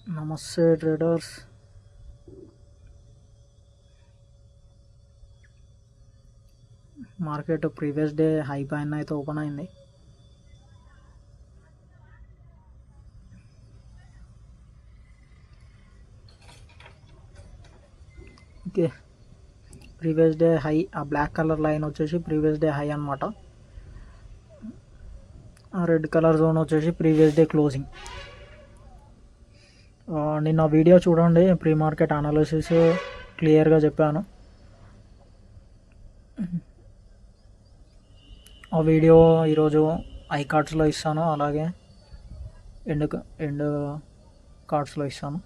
నమస్తే traders. Market previous day high పైన అయితే ఓపెన్ అయింది. ఓకే, ప్రీవియస్ డే హై, ఆ బ్లాక్ కలర్ లైన్ వచ్చేసి ప్రీవియస్ డే హై అనమాట. రెడ్ కలర్ జోన్ వచ్చేసి ప్రీవియస్ డే క్లోజింగ్. నిన్న వీడియో చూడండి, ప్రీ మార్కెట్ అనాలిసిస్ క్లియర్గా చెప్పాను. ఆ వీడియో ఈరోజు ఐ కార్డ్స్లో ఇస్తాను, అలాగే ఎండ్ కార్డ్స్లో ఇస్తాను,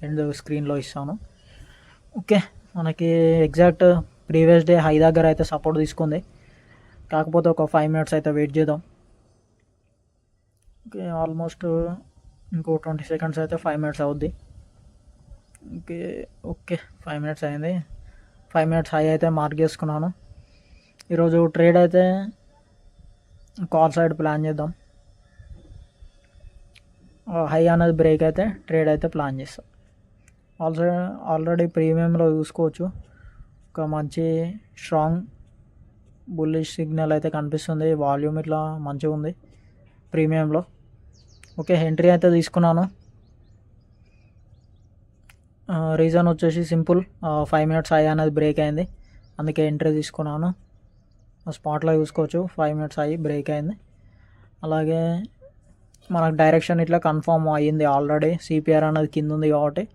ఎండ్ స్క్రీన్లో ఇస్తాను. ఓకే, మనకి ఎగ్జాక్ట్ ప్రీవియస్ డే హై దగ్గర అయితే సపోర్ట్ తీసుకుంది, కాకపోతే ఒక 5 minutes అయితే వెయిట్ చేద్దాం. ఓకే, ఆల్మోస్ట్ ఇంకో 20 seconds అయితే 5 minutes అవుద్ది. ఓకే 5 minutes అయింది. 5 minutes హై అయితే మార్క్ చేసుకున్నాను. ఈరోజు ట్రేడ్ అయితే కాల్ సైడ్ ప్లాన్ చేద్దాం. హై అనేది బ్రేక్ అయితే ట్రేడ్ అయితే ప్లాన్ చేస్తాం. ఆల్రెడీ ప్రీమియంలో చూసుకోవచ్చు, ఒక మంచి స్ట్రాంగ్ బుల్లిష్ సిగ్నల్ అయితే కనిపిస్తుంది. వాల్యూమ్ ఇట్లా మంచిగా ఉంది ప్రీమియంలో. ఓకే, ఎంట్రీ అయితే తీసుకున్నాను. రీజన్ వచ్చేసి సింపుల్, 5 minutes హై అనేది బ్రేక్ అయింది, అందుకే ఎంట్రీ తీసుకున్నాను. స్పాట్లో చూసుకోవచ్చు, 5 minutes హై బ్రేక్ అయింది. అలాగే మనకు డైరెక్షన్ ఇట్లా కన్ఫర్మ్ అయ్యింది ఆల్రెడీ. సిపిఆర్ అనేది కింద ఉంది కాబట్టి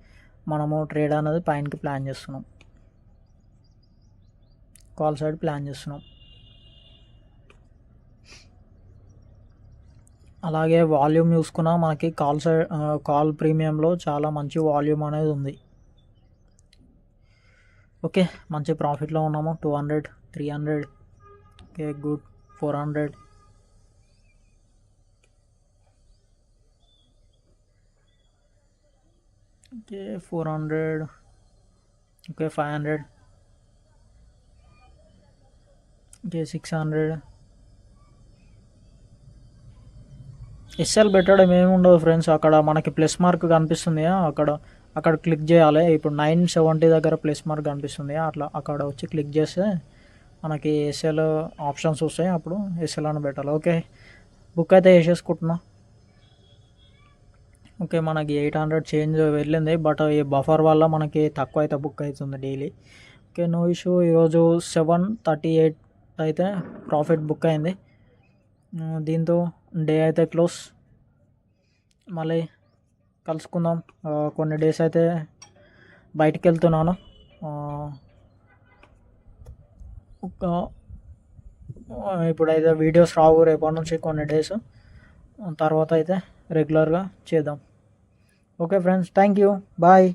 మనము ట్రేడ్ అనేది పైనకి ప్లాన్ చేస్తున్నాం, కాల్ సైడ్ ప్లాన్ చేస్తున్నాం. అలాగే వాల్యూమ్ చూసుకున్నా మనకి కాల్ ప్రీమియంలో చాలా మంచి వాల్యూమ్ అనేది ఉంది. ఓకే, మంచి ప్రాఫిట్లో ఉన్నాము. 200, 300, okay good. 400, okay 400, okay 500, okay 600. SL పెట్టడం ఏమి ఉండదు ఫ్రెండ్స్, అక్కడ మనకి ప్లస్ మార్క్ కనిపిస్తుంది, అక్కడ క్లిక్ చేయాలి. ఇప్పుడు 970 దగ్గర ప్లస్ మార్క్ కనిపిస్తుంది, అక్కడ వచ్చి క్లిక్ చేస్తే మనకి ఎస్ఎల్ ఆప్షన్స్ వస్తాయి, అప్పుడు ఎస్ఎల్ అని పెట్టాలి. ఓకే, బుక్ అయితే వేసేసుకుంటున్నా. ఓకే, మనకి 800 చేంజ్ వెళ్ళింది, బట్ ఈ బఫర్ వల్ల మనకి తక్కువ అయితే బుక్ అవుతుంది డైలీ. Okay, no issue. ఈరోజు 738 అయితే ప్రాఫిట్ బుక్ అయింది. దీంతో డే అయితే క్లోజ్. మళ్ళీ కలుసుకుందాం. కొన్ని డేస్ అయితే బయటికి వెళ్తున్నాను, ఇప్పుడైతే వీడియోస్ రావు, రేపటి నుంచి కొన్ని డేస్ తర్వాత అయితే రెగ్యులర్గా చేద్దాం. Okay friends, thank you, bye.